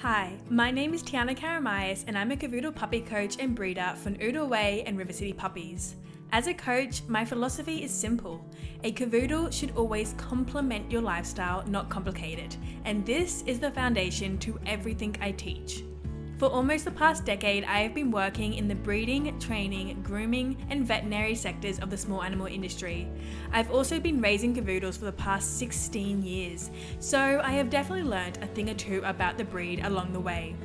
Hi, my name is Tiana Karamayas and I'm a Cavoodle puppy coach and breeder for Noodle Way and River City Puppies. As a coach, my philosophy is simple. A Cavoodle should always complement your lifestyle, not complicate it. And this is the foundation to everything I teach. For almost the past decade, I have been working in the breeding, training, grooming, and veterinary sectors of the small animal industry. I've also been raising Cavoodles for the past 16 years, so I have definitely learned a thing or two about the breed along the way.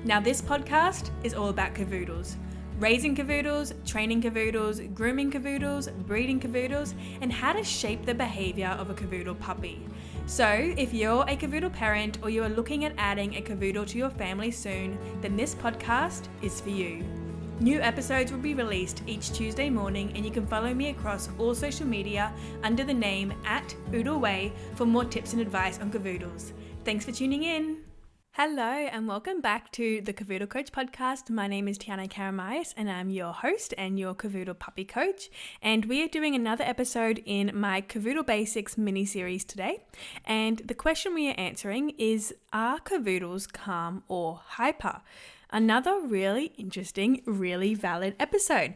Now this podcast is all about Cavoodles. Raising Cavoodles, training Cavoodles, grooming Cavoodles, breeding Cavoodles, and how to shape the behavior of a Cavoodle puppy. So, if you're a Cavoodle parent or you are looking at adding a Cavoodle to your family soon, then this podcast is for you. New episodes will be released each Tuesday morning, and you can follow me across all social media under the name @OodleWay for more tips and advice on Cavoodles. Thanks for tuning in. Hello and welcome back to the Cavoodle Coach podcast. My name is Tiana Karamayas and I'm your host and your Cavoodle puppy coach. And we are doing another episode in my Cavoodle Basics mini-series today. And the question we are answering is, are Cavoodles calm or hyper? Another really interesting, really valid question.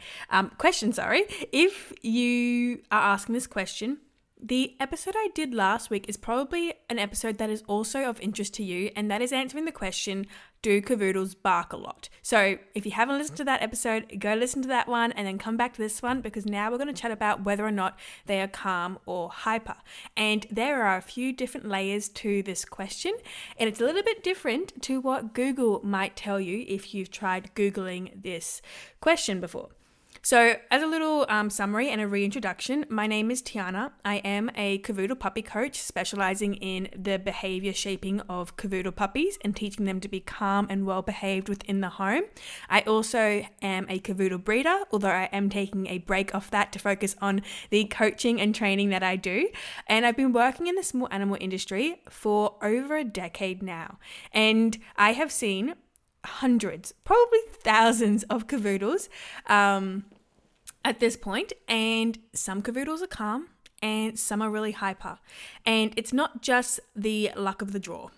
If you are asking this question, the episode I did last week is probably an episode that is also of interest to you, and that is answering the question, do Cavoodles bark a lot? So if you haven't listened to that episode, go listen to that one and then come back to this one, because now we're going to chat about whether or not they are calm or hyper. And there are a few different layers to this question, and it's a little bit different to what Google might tell you if you've tried Googling this question before. So as a little summary and a reintroduction, my name is Tiana. I am a Cavoodle puppy coach specializing in the behavior shaping of Cavoodle puppies and teaching them to be calm and well behaved within the home. I also am a Cavoodle breeder, although I am taking a break off that to focus on the coaching and training that I do. And I've been working in the small animal industry for over a decade now. And I have seen hundreds, probably thousands of Cavoodles at this point, and some Cavoodles are calm and some are really hyper. And it's not just the luck of the draw.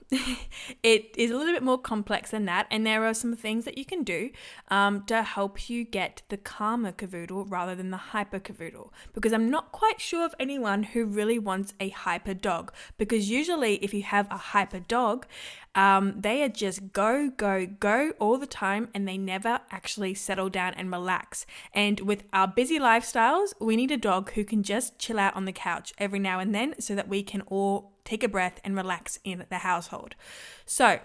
It is a little bit more complex than that, and there are some things that you can do to help you get the calmer Cavoodle rather than the hyper Cavoodle, because I'm not quite sure of anyone who really wants a hyper dog, because usually if you have a hyper dog, they are just go all the time, and they never actually settle down and relax. And with our busy lifestyles, we need a dog who can just chill out on the couch every now and then so that we can all take a breath and relax in the household. So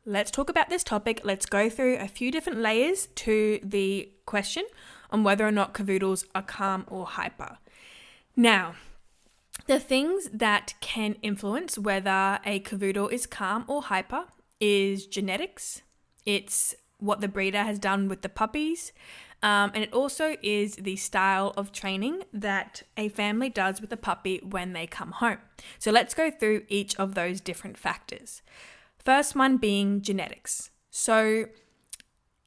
let's talk about this topic. Let's go through a few different layers to the question on whether or not Cavoodles are calm or hyper. Now, the things that can influence whether a Cavoodle is calm or hyper is genetics. It's what the breeder has done with the puppies. And it also is the style of training that a family does with the puppy when they come home. So let's go through each of those different factors. First one being genetics. So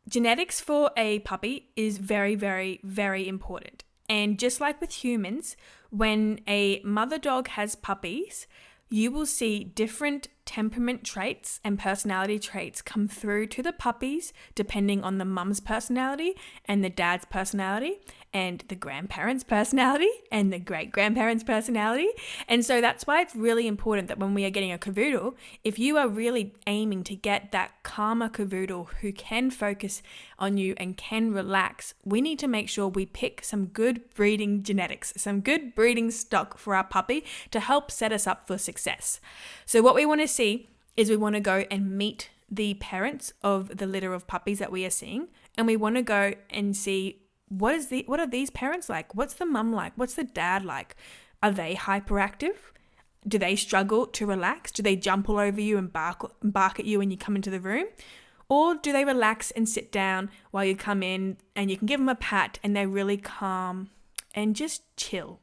genetics for a puppy is very, very, very important. And just like with humans, when a mother dog has puppies, you will see different temperament traits and personality traits come through to the puppies depending on the mum's personality and the dad's personality and the grandparents' personality and the great-grandparents' personality. And so that's why it's really important that when we are getting a Cavoodle, if you are really aiming to get that calmer Cavoodle who can focus on you and can relax, we need to make sure we pick some good breeding genetics, some good breeding stock for our puppy to help set us up for success. So what we want to see is we want to go and meet the parents of the litter of puppies that we are seeing, and we want to go and see what are these parents like? What's the mum like? What's the dad like? Are they hyperactive? Do they struggle to relax? Do they jump all over you and bark at you when you come into the room? Or do they relax and sit down while you come in and you can give them a pat and they're really calm and just chill?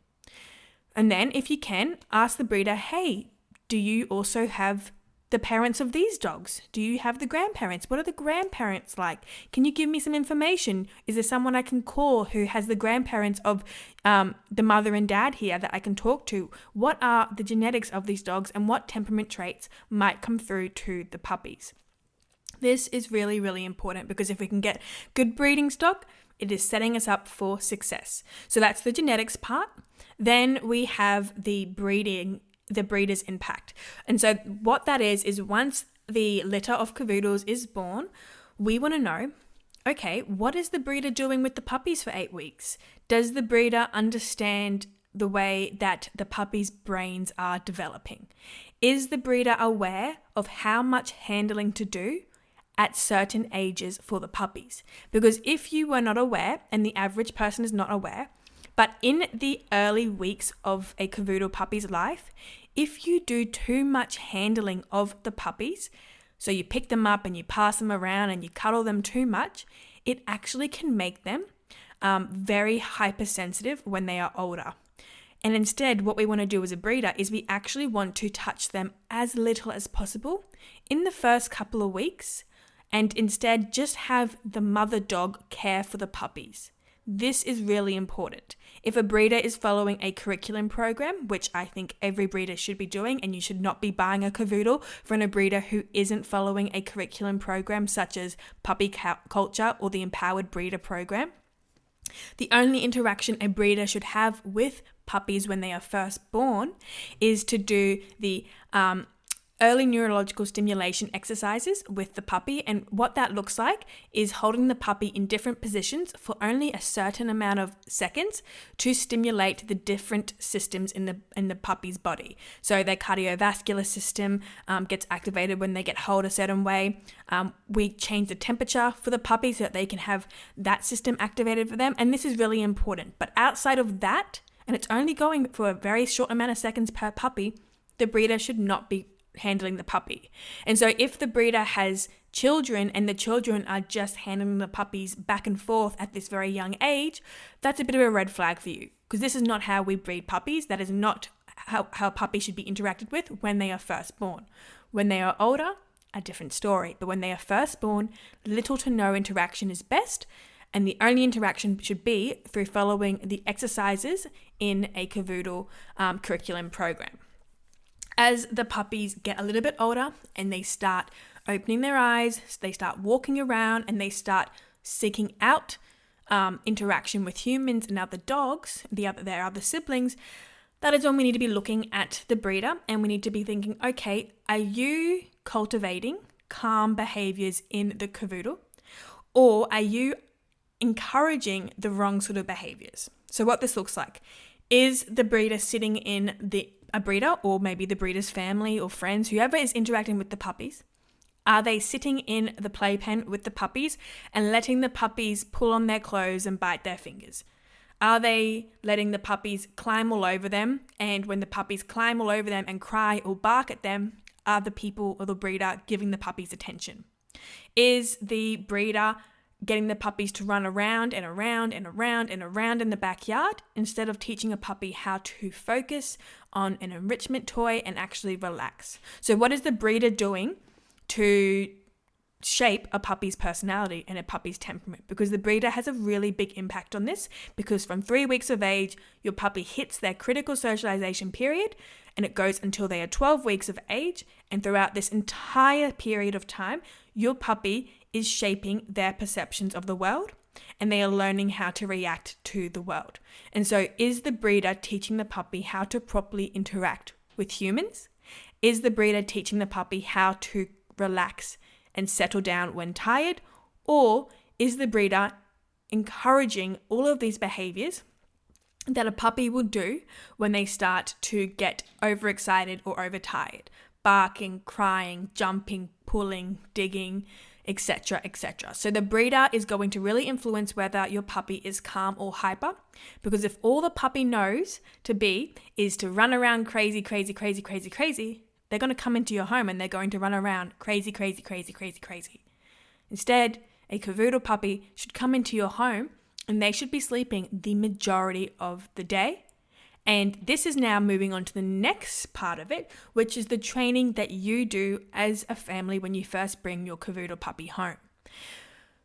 And then if you can, ask the breeder, hey, do you also have the parents of these dogs? Do you have the grandparents? What are the grandparents like? Can you give me some information? Is there someone I can call who has the grandparents of the mother and dad here that I can talk to? What are the genetics of these dogs and what temperament traits might come through to the puppies? This is really, really important because if we can get good breeding stock, it is setting us up for success. So that's the genetics part. Then we have the breeder's impact. And so what that is once the litter of Cavoodles is born, we want to know, okay, what is the breeder doing with the puppies for 8 weeks? Does the breeder understand the way that the puppies' brains are developing? Is the breeder aware of how much handling to do at certain ages for the puppies? Because if you were not aware, and the average person is not aware, but in the early weeks of a Cavoodle puppy's life, if you do too much handling of the puppies, so you pick them up and you pass them around and you cuddle them too much, it actually can make them very hypersensitive when they are older. And instead, what we want to do as a breeder is we actually want to touch them as little as possible in the first couple of weeks, and instead just have the mother dog care for the puppies. This is really important. If a breeder is following a curriculum program, which I think every breeder should be doing, and you should not be buying a Cavoodle from a breeder who isn't following a curriculum program such as puppy culture or the empowered breeder program. The only interaction a breeder should have with puppies when they are first born is to do the early neurological stimulation exercises with the puppy. And what that looks like is holding the puppy in different positions for only a certain amount of seconds to stimulate the different systems in the puppy's body. So their cardiovascular system gets activated when they get held a certain way. We change the temperature for the puppy so that they can have that system activated for them. And this is really important. But outside of that, and it's only going for a very short amount of seconds per puppy, the breeder should not be handling the puppy. And so if the breeder has children and the children are just handling the puppies back and forth at this very young age, that's a bit of a red flag for you, because this is not how we breed puppies. That is not how puppies should be interacted with when they are first born. When they are older, a different story. But when they are first born, little to no interaction is best. And the only interaction should be through following the exercises in a Cavoodle curriculum program. As the puppies get a little bit older and they start opening their eyes, they start walking around and they start seeking out interaction with humans and other dogs, their other siblings, that is when we need to be looking at the breeder and we need to be thinking, okay, are you cultivating calm behaviors in the Cavoodle, or are you encouraging the wrong sort of behaviors? So what this looks like is the breeder sitting in a breeder, or maybe the breeder's family or friends, whoever is interacting with the puppies. Are they sitting in the playpen with the puppies and letting the puppies pull on their clothes and bite their fingers? Are they letting the puppies climb all over them? And when the puppies climb all over them and cry or bark at them, are the people or the breeder giving the puppies attention? Is the breeder getting the puppies to run around and around and around and around in the backyard instead of teaching a puppy how to focus on an enrichment toy and actually relax? So what is the breeder doing to shape a puppy's personality and a puppy's temperament? Because the breeder has a really big impact on this, because from 3 weeks of age, your puppy hits their critical socialization period and it goes until they are 12 weeks of age. And throughout this entire period of time, your puppy is shaping their perceptions of the world and they are learning how to react to the world. And so is the breeder teaching the puppy how to properly interact with humans? Is the breeder teaching the puppy how to relax and settle down when tired? Or is the breeder encouraging all of these behaviors that a puppy will do when they start to get overexcited or overtired? Barking, crying, jumping, pulling, digging, etc., etc. So the breeder is going to really influence whether your puppy is calm or hyper, because if all the puppy knows to be is to run around crazy, crazy, crazy, crazy, crazy, they're going to come into your home and they're going to run around crazy, crazy, crazy, crazy, crazy. Instead, a Cavoodle puppy should come into your home and they should be sleeping the majority of the day. And this is now moving on to the next part of it, which is the training that you do as a family when you first bring your Cavoodle puppy home.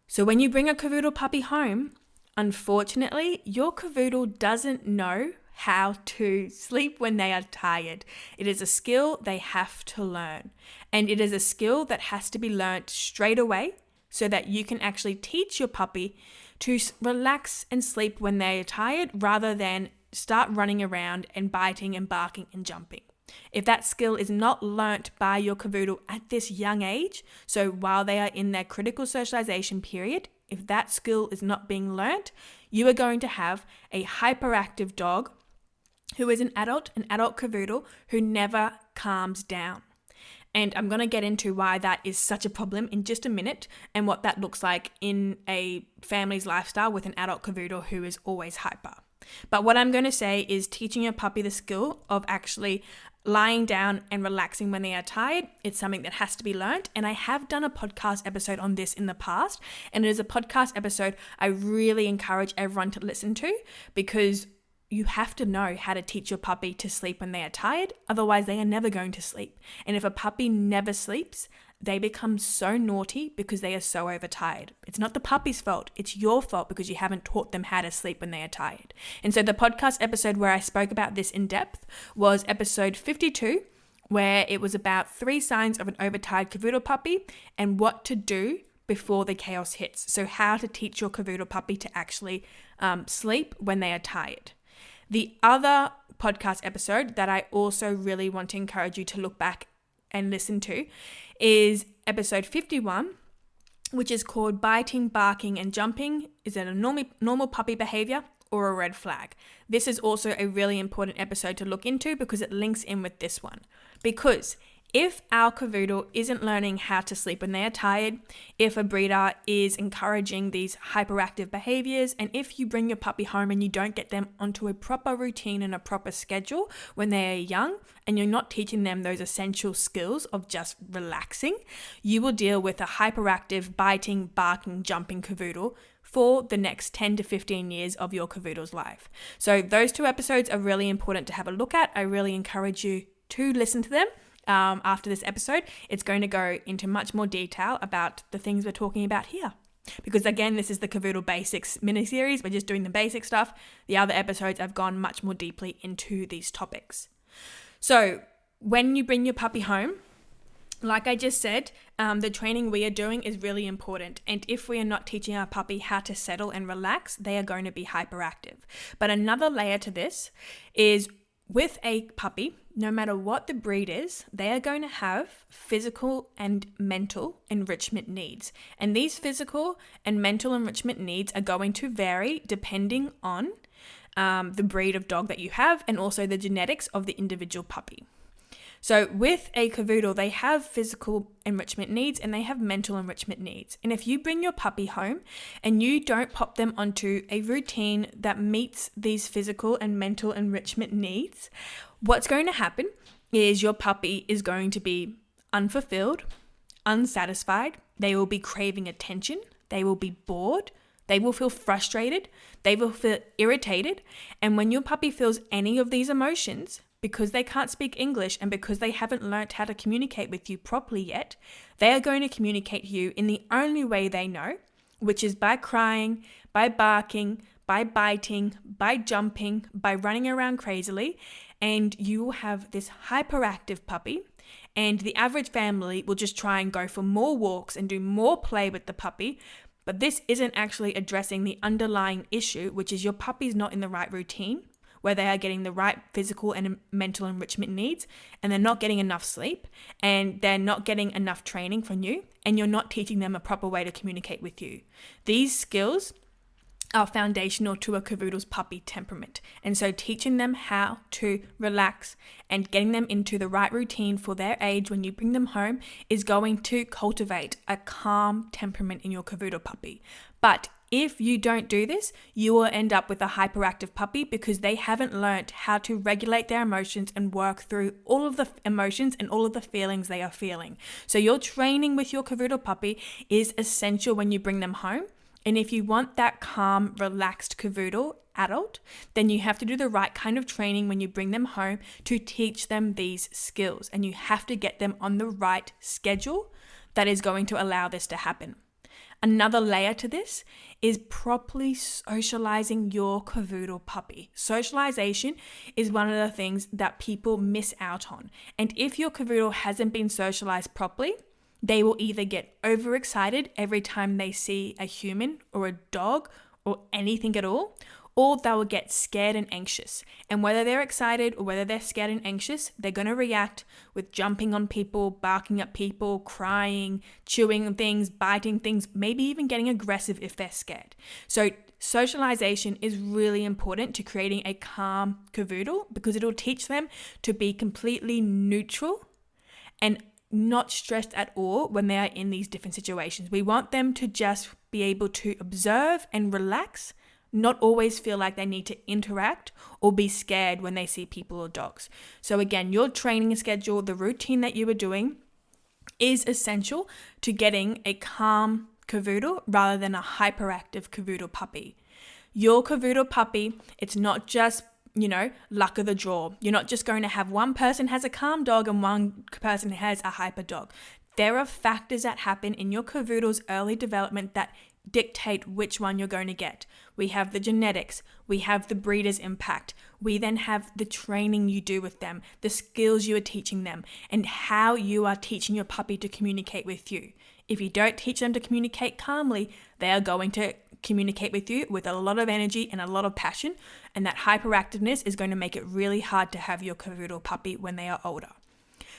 So when you bring a Cavoodle puppy home, unfortunately, your Cavoodle doesn't know how to sleep when they are tired. It is a skill they have to learn. And it is a skill that has to be learnt straight away so that you can actually teach your puppy to relax and sleep when they are tired rather than start running around and biting and barking and jumping. If that skill is not learnt by your Cavoodle at this young age, so while they are in their critical socialization period, if that skill is not being learnt, you are going to have a hyperactive dog who is an adult Cavoodle who never calms down. And I'm going to get into why that is such a problem in just a minute and what that looks like in a family's lifestyle with an adult Cavoodle who is always hyper. But what I'm going to say is teaching your puppy the skill of actually lying down and relaxing when they are tired. It's something that has to be learned. And I have done a podcast episode on this in the past. And it is a podcast episode I really encourage everyone to listen to because you have to know how to teach your puppy to sleep when they are tired. Otherwise, they are never going to sleep. And if a puppy never sleeps, they become so naughty because they are so overtired. It's not the puppy's fault. It's your fault because you haven't taught them how to sleep when they are tired. And so the podcast episode where I spoke about this in depth was episode 52, where it was about 3 signs of an overtired Cavoodle puppy and what to do before the chaos hits. So how to teach your Cavoodle puppy to actually sleep when they are tired. The other podcast episode that I also really want to encourage you to look back and listen to is episode 51, which is called Biting, Barking and Jumping. Is it a normal puppy behavior or a red flag? This is also a really important episode to look into because it links in with this one. Because if our Cavoodle isn't learning how to sleep when they are tired, if a breeder is encouraging these hyperactive behaviors, and if you bring your puppy home and you don't get them onto a proper routine and a proper schedule when they are young, and you're not teaching them those essential skills of just relaxing, you will deal with a hyperactive, biting, barking, jumping Cavoodle for the next 10 to 15 years of your Cavoodle's life. So those 2 episodes are really important to have a look at. I really encourage you to listen to them. After this episode, it's going to go into much more detail about the things we're talking about here. Because again, this is the Cavoodle Basics mini-series. We're just doing the basic stuff. The other episodes I've gone much more deeply into these topics. So when you bring your puppy home, like I just said, the training we are doing is really important. And if we are not teaching our puppy how to settle and relax, they are going to be hyperactive. But another layer to this is with a puppy, no matter what the breed is, they are going to have physical and mental enrichment needs. And these physical and mental enrichment needs are going to vary depending on the breed of dog that you have and also the genetics of the individual puppy. So with a Cavoodle, they have physical enrichment needs and they have mental enrichment needs. And if you bring your puppy home and you don't pop them onto a routine that meets these physical and mental enrichment needs, what's going to happen is your puppy is going to be unfulfilled, unsatisfied. They will be craving attention. They will be bored. They will feel frustrated. They will feel irritated. And when your puppy feels any of these emotions, because they can't speak English and because they haven't learnt how to communicate with you properly yet, they are going to communicate to you in the only way they know, which is by crying, by barking, by biting, by jumping, by running around crazily, and you will have this hyperactive puppy, and the average family will just try and go for more walks and do more play with the puppy, but this isn't actually addressing the underlying issue, which is your puppy's not in the right routine, where they are getting the right physical and mental enrichment needs, and they're not getting enough sleep, and they're not getting enough training from you, and you're not teaching them a proper way to communicate with you. These skills are foundational to a Cavoodle's puppy temperament. And so teaching them how to relax and getting them into the right routine for their age when you bring them home is going to cultivate a calm temperament in your Cavoodle puppy. But if you don't do this, you will end up with a hyperactive puppy because they haven't learnt how to regulate their emotions and work through all of the emotions and all of the feelings they are feeling. So your training with your Cavoodle puppy is essential when you bring them home. And if you want that calm, relaxed Cavoodle adult, then you have to do the right kind of training when you bring them home to teach them these skills. And you have to get them on the right schedule that is going to allow this to happen. Another layer to this is properly socializing your Cavoodle puppy. Socialization is one of the things that people miss out on. And if your Cavoodle hasn't been socialized properly, they will either get overexcited every time they see a human or a dog or anything at all, or they will get scared and anxious. And whether they're excited or whether they're scared and anxious, they're going to react with jumping on people, barking at people, crying, chewing on things, biting things, maybe even getting aggressive if they're scared. So socialization is really important to creating a calm Cavoodle because it'll teach them to be completely neutral and not stressed at all when they are in these different situations. We want them to just be able to observe and relax, not always feel like they need to interact or be scared when they see people or dogs. So again, your training schedule, the routine that you are doing is essential to getting a calm Cavoodle rather than a hyperactive Cavoodle puppy. Your Cavoodle puppy, it's not just luck of the draw. You're not just going to have one person has a calm dog and one person has a hyper dog. There are factors that happen in your Cavoodle's early development that dictate which one you're going to get. We have the genetics, we have the breeder's impact, we then have the training you do with them, the skills you are teaching them, and how you are teaching your puppy to communicate with you. If you don't teach them to communicate calmly, they are going to communicate with you with a lot of energy and a lot of passion, and that hyperactiveness is going to make it really hard to have your Cavoodle puppy when they are older.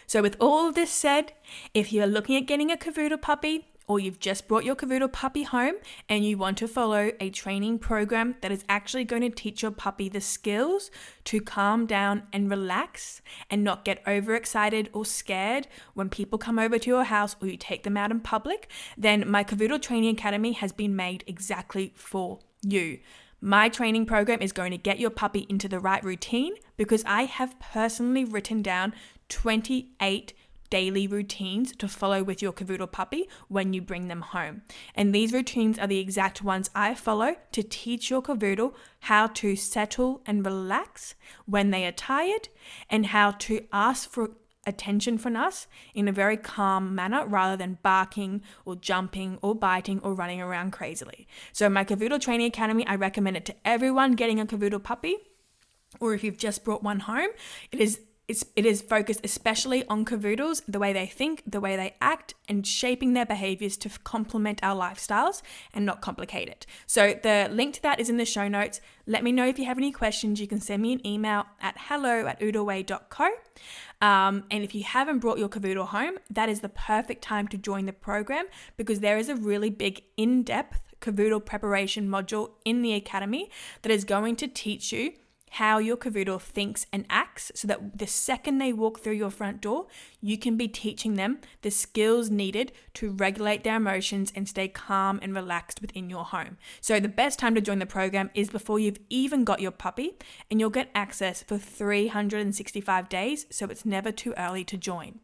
So with all of this said, if you're looking at getting a Cavoodle puppy, or you've just brought your Cavoodle puppy home and you want to follow a training program that is actually going to teach your puppy the skills to calm down and relax and not get overexcited or scared when people come over to your house or you take them out in public, then my Cavoodle Training Academy has been made exactly for you. My training program is going to get your puppy into the right routine because I have personally written down 28 daily routines to follow with your Cavoodle puppy when you bring them home. And these routines are the exact ones I follow to teach your Cavoodle how to settle and relax when they are tired and how to ask for attention from us in a very calm manner rather than barking or jumping or biting or running around crazily. So my Cavoodle Training Academy, I recommend it to everyone getting a Cavoodle puppy, or if you've just brought one home, it is focused especially on Cavoodles, the way they think, the way they act, and shaping their behaviors to complement our lifestyles and not complicate it. So the link to that is in the show notes. Let me know if you have any questions. You can send me an email at hello@oodleway.co. And if you haven't brought your Cavoodle home, that is the perfect time to join the program because there is a really big in-depth Cavoodle preparation module in the academy that is going to teach you how your Cavoodle thinks and acts so that the second they walk through your front door, you can be teaching them the skills needed to regulate their emotions and stay calm and relaxed within your home. So the best time to join the program is before you've even got your puppy, and you'll get access for 365 days, so it's never too early to join.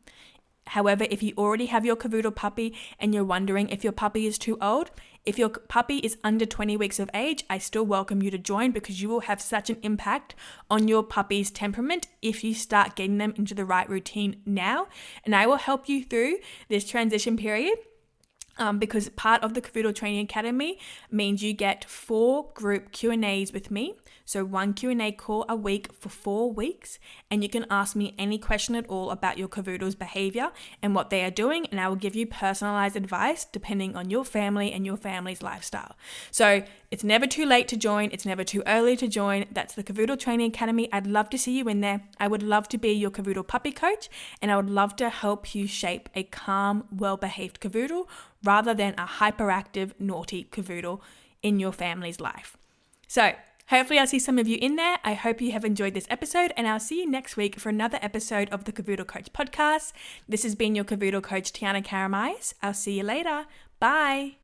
However, if you already have your Cavoodle puppy and you're wondering if your puppy is too old, if your puppy is under 20 weeks of age, I still welcome you to join because you will have such an impact on your puppy's temperament if you start getting them into the right routine now. And I will help you through this transition period. Because part of the Cavoodle Training Academy means you get 4 group Q&As with me. So 1 Q&A call a week for 4 weeks. And you can ask me any question at all about your Cavoodle's behavior and what they are doing. And I will give you personalized advice depending on your family and your family's lifestyle. So it's never too late to join. It's never too early to join. That's the Cavoodle Training Academy. I'd love to see you in there. I would love to be your Cavoodle puppy coach. And I would love to help you shape a calm, well-behaved Cavoodle rather than a hyperactive, naughty Cavoodle in your family's life. So hopefully I'll see some of you in there. I hope you have enjoyed this episode, and I'll see you next week for another episode of the Cavoodle Coach podcast. This has been your Cavoodle coach, Tiana Karamais. I'll see you later. Bye.